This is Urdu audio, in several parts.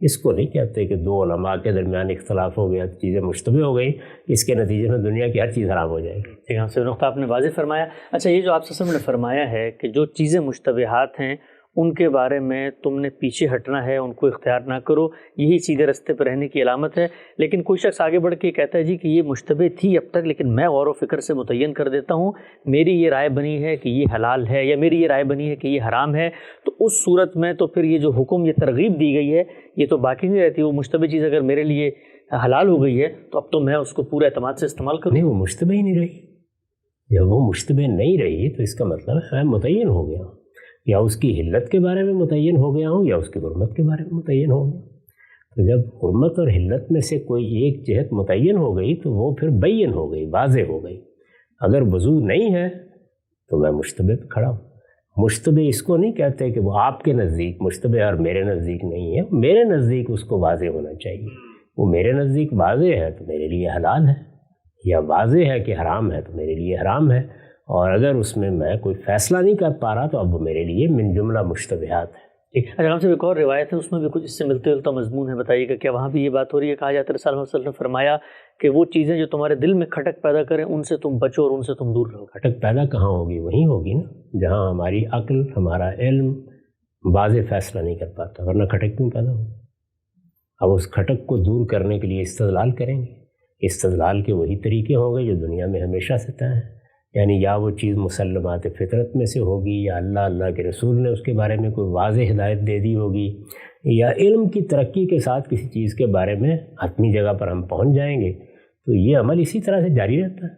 اس کو نہیں کہتے کہ دو علماء کے درمیان اختلاف ہو گیا تو چیزیں مشتبہ ہو گئی، اس کے نتیجے میں دنیا کی ہر چیز حرام ہو جائے گی۔ ٹھیک ہے، نقطہ آپ نے واضح فرمایا۔ اچھا، یہ جو آپ وسلم نے فرمایا ہے کہ جو چیزیں مشتبہات ہیں ان کے بارے میں تم نے پیچھے ہٹنا ہے، ان کو اختیار نہ کرو، یہی سیدھے رستے پر رہنے کی علامت ہے، لیکن کوئی شخص آگے بڑھ کے کہتا ہے جی کہ یہ مشتبہ تھی اب تک، لیکن میں غور و فکر سے متعین کر دیتا ہوں، میری یہ رائے بنی ہے کہ یہ حلال ہے، یا میری یہ رائے بنی ہے کہ یہ حرام ہے، تو اس صورت میں تو پھر یہ جو حکم، یہ ترغیب دی گئی ہے، یہ تو باقی نہیں رہتی۔ وہ مشتبہ چیز اگر میرے لیے حلال ہو گئی ہے تو اب تو میں اس کو پورے اعتماد سے استعمال کروں۔ نہیں، وہ مشتبہ ہی نہیں رہی۔ جب وہ مشتبہ نہیں رہی تو اس کا مطلب ہے میں متعین ہو گیا ہوں، یا اس کی حلت کے بارے میں متعین ہو گیا ہوں، یا اس کی حرمت کے بارے میں متعین ہو گیا۔ تو جب حرمت اور حلت میں سے کوئی ایک جہت متعین ہو گئی تو وہ پھر بین ہو گئی، واضح ہو گئی۔ اگر وضو نہیں ہے تو میں مشتبہ پہ کھڑا ہوں۔ مشتبہ اس کو نہیں کہتے کہ وہ آپ کے نزدیک مشتبہ اور میرے نزدیک نہیں ہے، میرے نزدیک اس کو واضح ہونا چاہیے۔ وہ میرے نزدیک واضح ہے تو میرے لیے حلال ہے، یا واضح ہے کہ حرام ہے تو میرے لیے حرام ہے، اور اگر اس میں کوئی فیصلہ نہیں کر پا رہا تو اب وہ میرے لیے من جملہ مشتبہات ہے۔ ٹھیک، اگر ہم سے ایک اور روایت ہے، اس میں بھی کچھ اس سے ملتے جلتا مضمون ہے، بتائیے گا کیا وہاں بھی یہ بات ہو رہی ہے؟ کہا جاتا ہے رسول اللہ صلی اللہ علیہ وسلم نے فرمایا کہ وہ چیزیں جو تمہارے دل میں کھٹک پیدا کریں ان سے تم بچو اور ان سے تم دور رہو۔ کھٹک پیدا کہاں ہوگی؟ وہیں ہوگی نا جہاں ہماری عقل، ہمارا علم واضح فیصلہ نہیں کر پاتا، ورنہ کھٹک کیوں پیدا ہوگی؟ اب اس کھٹک کو دور کرنے کے لیے استدلال کریں گے۔ استدلال کے وہی طریقے ہوں گے جو دنیا میں ہمیشہ سے طے ہیں، یعنی یا وہ چیز مسلمات فطرت میں سے ہوگی، یا اللہ کے رسول نے اس کے بارے میں کوئی واضح ہدایت دے دی ہوگی، یا علم کی ترقی کے ساتھ کسی چیز کے بارے میں حتمی جگہ پر ہم پہنچ جائیں گے۔ تو یہ عمل اسی طرح سے جاری رہتا ہے۔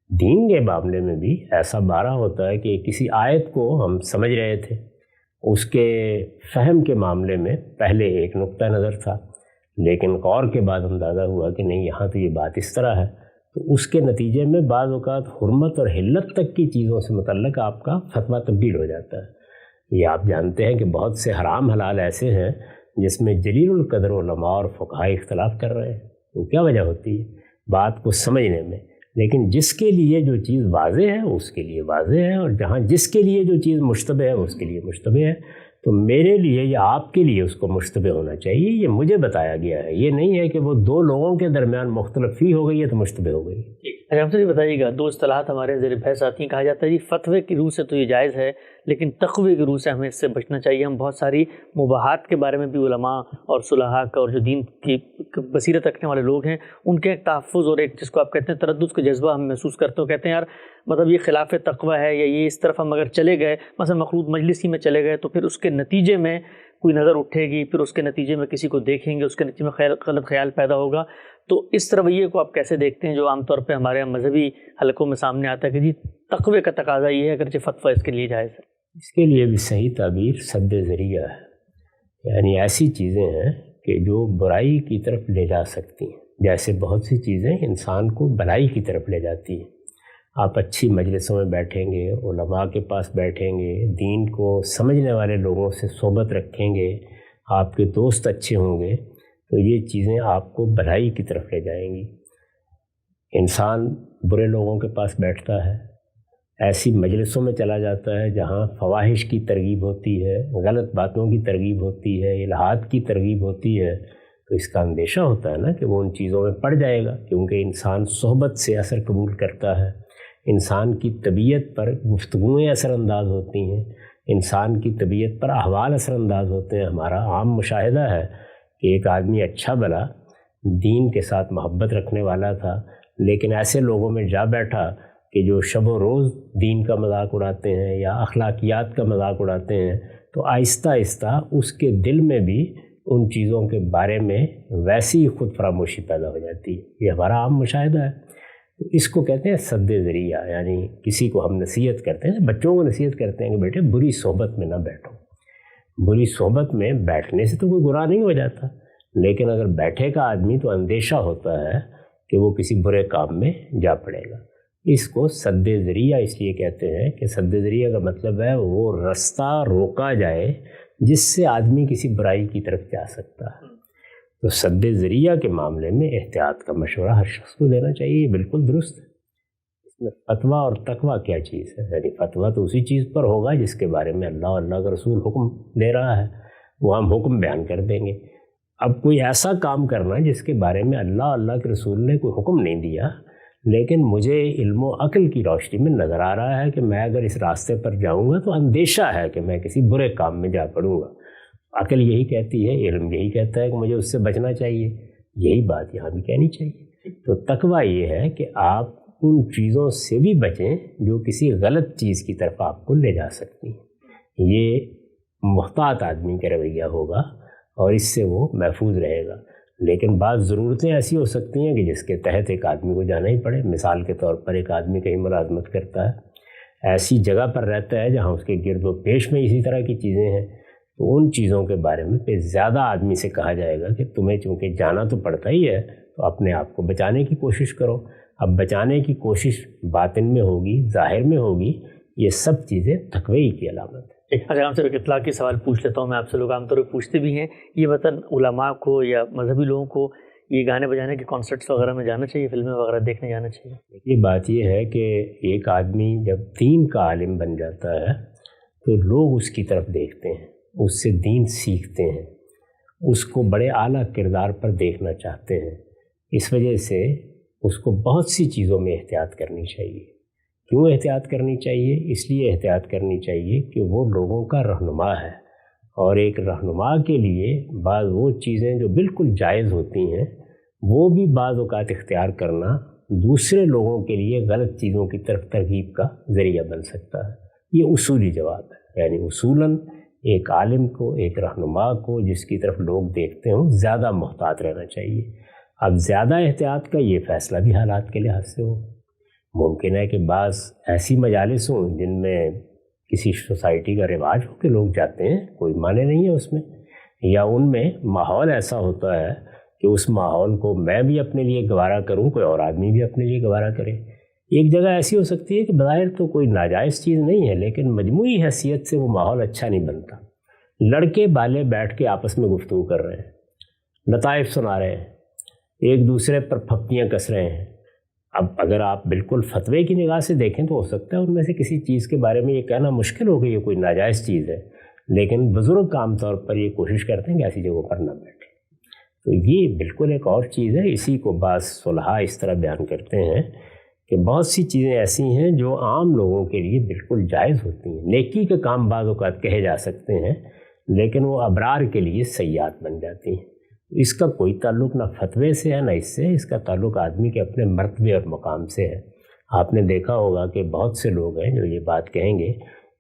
دین کے معاملے میں بھی ایسا بارہ ہوتا ہے کہ کسی آیت کو ہم سمجھ رہے تھے، اس کے فہم کے معاملے میں پہلے ایک نقطہ نظر تھا، لیکن غور کے بعد اندازہ ہوا کہ نہیں، یہاں تو یہ بات اس طرح ہے، تو اس کے نتیجے میں بعض اوقات حرمت اور حلت تک کی چیزوں سے متعلق آپ کا فتویٰ تبدیل ہو جاتا ہے۔ یہ آپ جانتے ہیں کہ بہت سے حرام حلال ایسے ہیں جس میں جلیل القدر علماء اور فقہاء اختلاف کر رہے ہیں۔ تو کیا وجہ ہوتی ہے؟ بات کو سمجھنے میں۔ لیکن جس کے لیے جو چیز واضح ہے اس کے لیے واضح ہے، اور جہاں جس کے لیے جو چیز مشتبہ ہے اس کے لیے مشتبہ ہے۔ تو میرے لیے یا آپ کے لیے اس کو مشتبہ ہونا چاہیے، یہ مجھے بتایا گیا ہے۔ یہ نہیں ہے کہ وہ دو لوگوں کے درمیان مختلف فی ہو گئی ہے تو مشتبہ ہو گئی۔ اچھا، ہم سے بتائیے گا، دو اصطلاحات ہمارے زیر بحث آتی ہیں۔ کہا جاتا ہے جی فتوے کی روح سے تو یہ جائز ہے، لیکن تقوی کی روح سے ہمیں اس سے بچنا چاہیے۔ ہم بہت ساری مباحات کے بارے میں بھی علماء اور صلحاء کا اور جو دین کی بصیرت رکھنے والے لوگ ہیں ان کے ایک تحفظ اور ایک جس کو آپ کہتے ہیں تردد کا جذبہ ہم محسوس کرتے ہیں، کہتے ہیں یار مطلب یہ خلاف تقوی ہے، یا یہ اس طرف ہم اگر چلے گئے، مثلا مخلوط مجلس ہی میں چلے گئے تو پھر اس کے نتیجے میں کوئی نظر اٹھے گی، پھر اس کے نتیجے میں کسی کو دیکھیں گے، اس کے نتیجے میں غلط خیال پیدا ہوگا۔ تو اس رویے کو آپ کیسے دیکھتے ہیں جو عام طور پہ ہمارے مذہبی حلقوں میں سامنے آتا ہے کہ جی تقوی کا تقاضا یہ ہے، اگرچہ فتویٰ اس کے لیے جائز ہے؟ اس کے لیے بھی صحیح تعبیر سد ذریعہ ہے، یعنی ایسی چیزیں ہیں کہ جو برائی کی طرف لے جا سکتی ہیں، جیسے بہت سی چیزیں انسان کو بھلائی کی طرف لے جاتی ہیں۔ آپ اچھی مجلسوں میں بیٹھیں گے، علماء کے پاس بیٹھیں گے، دین کو سمجھنے والے لوگوں سے صحبت رکھیں گے، آپ کے دوست اچھے ہوں گے تو یہ چیزیں آپ کو بھلائی کی طرف لے جائیں گی۔ انسان برے لوگوں کے پاس بیٹھتا ہے، ایسی مجلسوں میں چلا جاتا ہے جہاں فواحش کی ترغیب ہوتی ہے، غلط باتوں کی ترغیب ہوتی ہے، الہات کی ترغیب ہوتی ہے، تو اس کا اندیشہ ہوتا ہے نا کہ وہ ان چیزوں میں پڑ جائے گا، کیونکہ انسان صحبت سے اثر قبول کرتا ہے، انسان کی طبیعت پر گفتگویں اثر انداز ہوتی ہیں، انسان کی طبیعت پر احوال اثر انداز ہوتے ہیں۔ ہمارا عام مشاہدہ ہے کہ ایک آدمی اچھا بھلا دین کے ساتھ محبت رکھنے والا تھا، لیکن ایسے لوگوں میں جا بیٹھا کہ جو شب و روز دین کا مذاق اڑاتے ہیں یا اخلاقیات کا مذاق اڑاتے ہیں، تو آہستہ آہستہ اس کے دل میں بھی ان چیزوں کے بارے میں ویسی خود فراموشی پیدا ہو جاتی ہے۔ یہ ہمارا عام مشاہدہ ہے۔ تو اس کو کہتے ہیں سد ذریعہ، یعنی کسی کو ہم نصیحت کرتے ہیں، بچوں کو نصیحت کرتے ہیں کہ بیٹے بری صحبت میں نہ بیٹھو۔ بری صحبت میں بیٹھنے سے تو کوئی گناہ نہیں ہو جاتا، لیکن اگر بیٹھے گا آدمی تو اندیشہ ہوتا ہے کہ وہ کسی برے کام میں جا پڑے گا۔ اس کو سد ذریعہ اس لیے کہتے ہیں کہ سد ذریعہ کا مطلب ہے وہ رستہ روکا جائے جس سے آدمی کسی برائی کی طرف جا سکتا ہے۔ تو سد ذریعہ کے معاملے میں احتیاط کا مشورہ ہر شخص کو دینا چاہیے، یہ بالکل درست ہے۔ اس میں فتویٰ اور تقویٰ کیا چیز ہے؟ یعنی فتویٰ تو اسی چیز پر ہوگا جس کے بارے میں اللہ اور اللہ کا رسول حکم دے رہا ہے، وہ ہم حکم بیان کر دیں گے۔ اب کوئی ایسا کام کرنا جس کے بارے میں اللہ کے رسول نے کوئی حکم نہیں دیا، لیکن مجھے علم و عقل کی روشنی میں نظر آ رہا ہے کہ میں اگر اس راستے پر جاؤں گا تو اندیشہ ہے کہ میں کسی برے کام میں جا پڑوں گا۔ عقل یہی کہتی ہے، علم یہی کہتا ہے کہ مجھے اس سے بچنا چاہیے، یہی بات یہاں بھی کہنی چاہیے۔ تو تقویٰ یہ ہے کہ آپ ان چیزوں سے بھی بچیں جو کسی غلط چیز کی طرف آپ کو لے جا سکتی ہیں۔ یہ محتاط آدمی کا رویہ ہوگا اور اس سے وہ محفوظ رہے گا۔ لیکن بعض ضرورتیں ایسی ہو سکتی ہیں کہ جس کے تحت ایک آدمی کو جانا ہی پڑے۔ مثال کے طور پر ایک آدمی کہیں ملازمت کرتا ہے، ایسی جگہ پر رہتا ہے جہاں اس کے گرد و پیش میں اسی طرح کی چیزیں ہیں، تو ان چیزوں کے بارے میں پھر زیادہ آدمی سے کہا جائے گا کہ تمہیں چونکہ جانا تو پڑتا ہی ہے تو اپنے آپ کو بچانے کی کوشش کرو۔ اب بچانے کی کوشش باطن میں ہوگی، ظاہر میں ہوگی، یہ سب چیزیں تقوی کی علامت ہے۔ اچھا، ہم سے ایک اطلاقی سوال پوچھ لیتا ہوں میں آپ سے، لوگ عام طور پہ پوچھتے بھی ہیں، یہ وطن علماء کو یا مذہبی لوگوں کو یہ گانے بجانے کے کانسرٹس وغیرہ میں جانا چاہیے، فلمیں وغیرہ دیکھنے جانا چاہیے؟ یہ بات یہ ہے کہ ایک آدمی جب دین کا عالم بن جاتا ہے تو لوگ اس کی طرف دیکھتے ہیں، اس سے دین سیکھتے ہیں، اس کو بڑے اعلیٰ کردار پر دیکھنا چاہتے ہیں۔ اس وجہ سے اس کو بہت سی چیزوں میں احتیاط کرنی چاہیے۔ کیوں احتیاط کرنی چاہیے؟ اس لیے احتیاط کرنی چاہیے کہ وہ لوگوں کا رہنما ہے، اور ایک رہنما کے لیے بعض وہ چیزیں جو بالکل جائز ہوتی ہیں وہ بھی بعض اوقات اختیار کرنا دوسرے لوگوں کے لیے غلط چیزوں کی طرف ترغیب کا ذریعہ بن سکتا ہے۔ یہ اصولی جواب ہے، یعنی اصولاً ایک عالم کو، ایک رہنما کو جس کی طرف لوگ دیکھتے ہوں، زیادہ محتاط رہنا چاہیے۔ اب زیادہ احتیاط کا یہ فیصلہ بھی حالات کے لحاظ سے ہو۔ ممکن ہے کہ بعض ایسی مجالس ہوں جن میں کسی سوسائٹی کا رواج ہو کہ لوگ جاتے ہیں، کوئی معنی نہیں ہے اس میں، یا ان میں ماحول ایسا ہوتا ہے کہ اس ماحول کو میں بھی اپنے لیے گوارا کروں، کوئی اور آدمی بھی اپنے لیے گوارا کرے۔ ایک جگہ ایسی ہو سکتی ہے کہ بظاہر تو کوئی ناجائز چیز نہیں ہے، لیکن مجموعی حیثیت سے وہ ماحول اچھا نہیں بنتا۔ لڑکے بالے بیٹھ کے آپس میں گفتگو کر رہے ہیں، لطائف سنا رہے ہیں، ایک دوسرے پر پھپتیاں کس رہے ہیں۔ اب اگر آپ بالکل فتوے کی نگاہ سے دیکھیں تو ہو سکتا ہے ان میں سے کسی چیز کے بارے میں یہ کہنا مشکل ہو کہ یہ کوئی ناجائز چیز ہے، لیکن بزرگ عام طور پر یہ کوشش کرتے ہیں کہ ایسی جگہوں پر نہ بیٹھیں۔ تو یہ بالکل ایک اور چیز ہے۔ اسی کو بعض صلحاء اس طرح بیان کرتے ہیں کہ بہت سی چیزیں ایسی ہیں جو عام لوگوں کے لیے بالکل جائز ہوتی ہیں، نیکی کے کام بعض اوقات کہے جا سکتے ہیں، لیکن وہ ابرار کے لیے سیئات بن جاتی ہیں۔ اس کا کوئی تعلق نہ فتوے سے ہے نہ اس سے، اس کا تعلق آدمی کے اپنے مرتبے اور مقام سے ہے۔ آپ نے دیکھا ہوگا کہ بہت سے لوگ ہیں جو یہ بات کہیں گے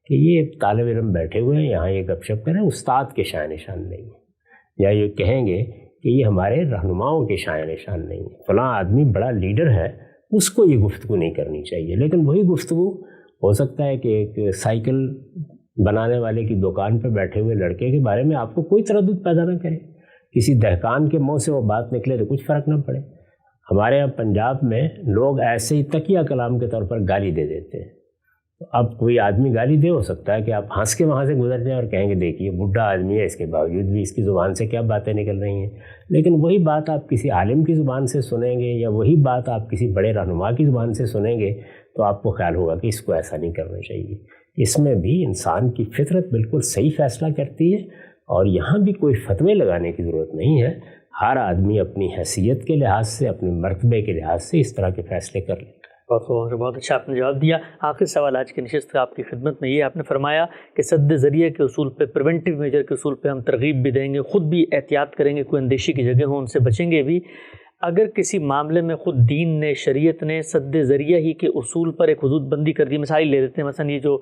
کہ یہ طالب علم بیٹھے ہوئے ہیں یہاں، یہ گپ شپ کریں، استاد کے شائن نشان نہیں ہے، یا یہ کہیں گے کہ یہ ہمارے رہنماؤں کے شائن نشان نہیں ہے، فلاں آدمی بڑا لیڈر ہے، اس کو یہ گفتگو نہیں کرنی چاہیے۔ لیکن وہی گفتگو ہو سکتا ہے کہ ایک سائیکل بنانے والے کی دکان پہ بیٹھے ہوئے لڑکے کے بارے میں آپ کو کوئی تردد پیدا نہ کرے، کسی دہقان کے منہ سے وہ بات نکلے تو کچھ فرق نہ پڑے۔ ہمارے یہاں پنجاب میں لوگ ایسے ہی تکیہ کلام کے طور پر گالی دے دیتے ہیں۔ تو اب کوئی آدمی گالی دے، ہو سکتا ہے کہ آپ ہنس کے وہاں سے گزر جائیں اور کہیں گے دیکھیے بڈھا آدمی ہے، اس کے باوجود بھی اس کی زبان سے کیا باتیں نکل رہی ہیں۔ لیکن وہی بات آپ کسی عالم کی زبان سے سنیں گے، یا وہی بات آپ کسی بڑے رہنما کی زبان سے سنیں گے، تو آپ کو خیال ہوگا کہ اس کو ایسا نہیں کرنا چاہیے۔ اس میں بھی انسان کی فطرت بالکل صحیح فیصلہ کرتی ہے، اور یہاں بھی کوئی فتوے لگانے کی ضرورت نہیں ہے۔ ہر آدمی اپنی حیثیت کے لحاظ سے، اپنے مرتبے کے لحاظ سے اس طرح کے فیصلے کر لیتا ہے۔ بہت اچھا آپ نے جواب دیا۔ آخر سوال آج کی نشست کا آپ کی خدمت میں یہ، آپ نے فرمایا کہ سد ذریعہ کے اصول پہ، پریونٹیو میجر کے اصول پہ ہم ترغیب بھی دیں گے، خود بھی احتیاط کریں گے، کوئی اندیشی کی جگہ ہوں ان سے بچیں گے بھی۔ اگر کسی معاملے میں خود دین نے، شریعت نے سد ذریعہ ہی کے اصول پر ایک حدود بندی کر دی، مثال لے لیتے ہیں، مثلا یہ جو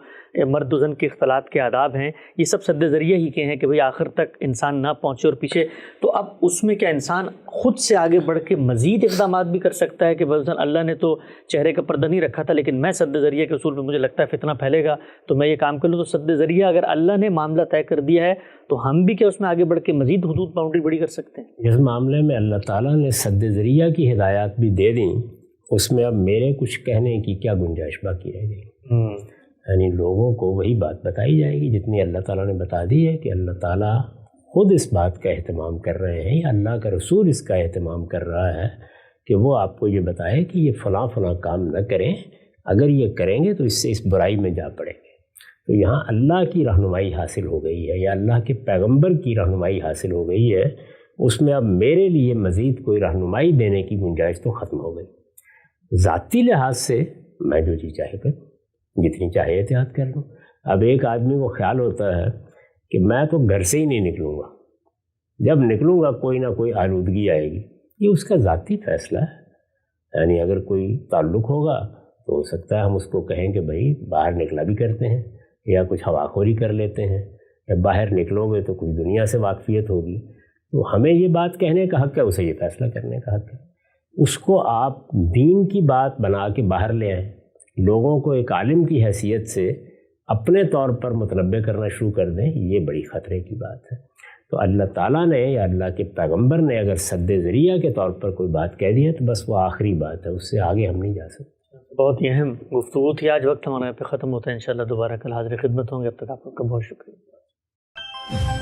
مرد و زن کے اختلاط کے آداب ہیں، یہ سب سد ذریعہ ہی کے ہیں کہ بھئی آخر تک انسان نہ پہنچے اور پیچھے، تو اب اس میں کیا انسان خود سے آگے بڑھ کے مزید اقدامات بھی کر سکتا ہے کہ مثلا اللہ نے تو چہرے کا پردہ نہیں رکھا تھا، لیکن میں سد ذریعہ کے اصول پہ مجھے لگتا ہے فتنہ پھیلے گا تو میں یہ کام کر لوں؟ تو سد ذریعہ اگر اللہ نے معاملہ طے کر دیا ہے تو ہم بھی کیا اس میں آگے بڑھ کے مزید حدود باؤنڈری بڑی کر سکتے ہیں؟ جس معاملے میں اللہ تعالیٰ نے سد ذریعہ کی ہدایات بھی دے دیں، اس میں اب میرے کچھ کہنے کی کیا گنجائش باقی رہ گئی؟ یعنی لوگوں کو وہی بات بتائی جائے گی جتنی اللہ تعالیٰ نے بتا دی ہے، کہ اللہ تعالیٰ خود اس بات کا اہتمام کر رہے ہیں، یا اللہ کا رسول اس کا اہتمام کر رہا ہے کہ وہ آپ کو یہ بتائے کہ یہ فلاں فلاں کام نہ کریں، اگر یہ کریں گے تو اس سے اس برائی میں جا پڑیں گے۔ تو یہاں اللہ کی رہنمائی حاصل ہو گئی ہے، یا اللہ کے پیغمبر کی رہنمائی حاصل ہو گئی ہے، اس میں اب میرے لیے مزید کوئی رہنمائی دینے کی گنجائش تو ختم ہو گئی۔ ذاتی لحاظ سے میں جو چیز چاہے کروں، جتنی چاہے احتیاط کر لوں۔ اب ایک آدمی کو خیال ہوتا ہے کہ میں تو گھر سے ہی نہیں نکلوں گا، جب نکلوں گا کوئی نہ کوئی آلودگی آئے گی، یہ اس کا ذاتی فیصلہ ہے۔ یعنی اگر کوئی تعلق ہوگا تو ہو سکتا ہے ہم اس کو کہیں کہ بھائی باہر نکلا بھی کرتے ہیں، یا کچھ ہوا خوری کر لیتے ہیں، یا باہر نکلو گے تو کچھ دنیا سے واقفیت ہوگی، تو ہمیں یہ بات کہنے کا حق ہے، اسے یہ فیصلہ کرنے کا حق ہے۔ اس کو آپ دین کی بات بنا کے باہر لے آئیں، لوگوں کو ایک عالم کی حیثیت سے اپنے طور پر متنبع کرنا شروع کر دیں، یہ بڑی خطرے کی بات ہے۔ تو اللہ تعالیٰ نے یا اللہ کے پیغمبر نے اگر سد ذریعہ کے طور پر کوئی بات کہہ دی ہے تو بس وہ آخری بات ہے، اس سے آگے ہم نہیں جا سکتے۔ بہت ہی اہم گفتگو تھی آج، وقت ہمارا یہاں پہ ختم ہوتا ہے، انشاءاللہ دوبارہ کل حاضر خدمت ہوں گے، اب تک آپ کا بہت شکریہ۔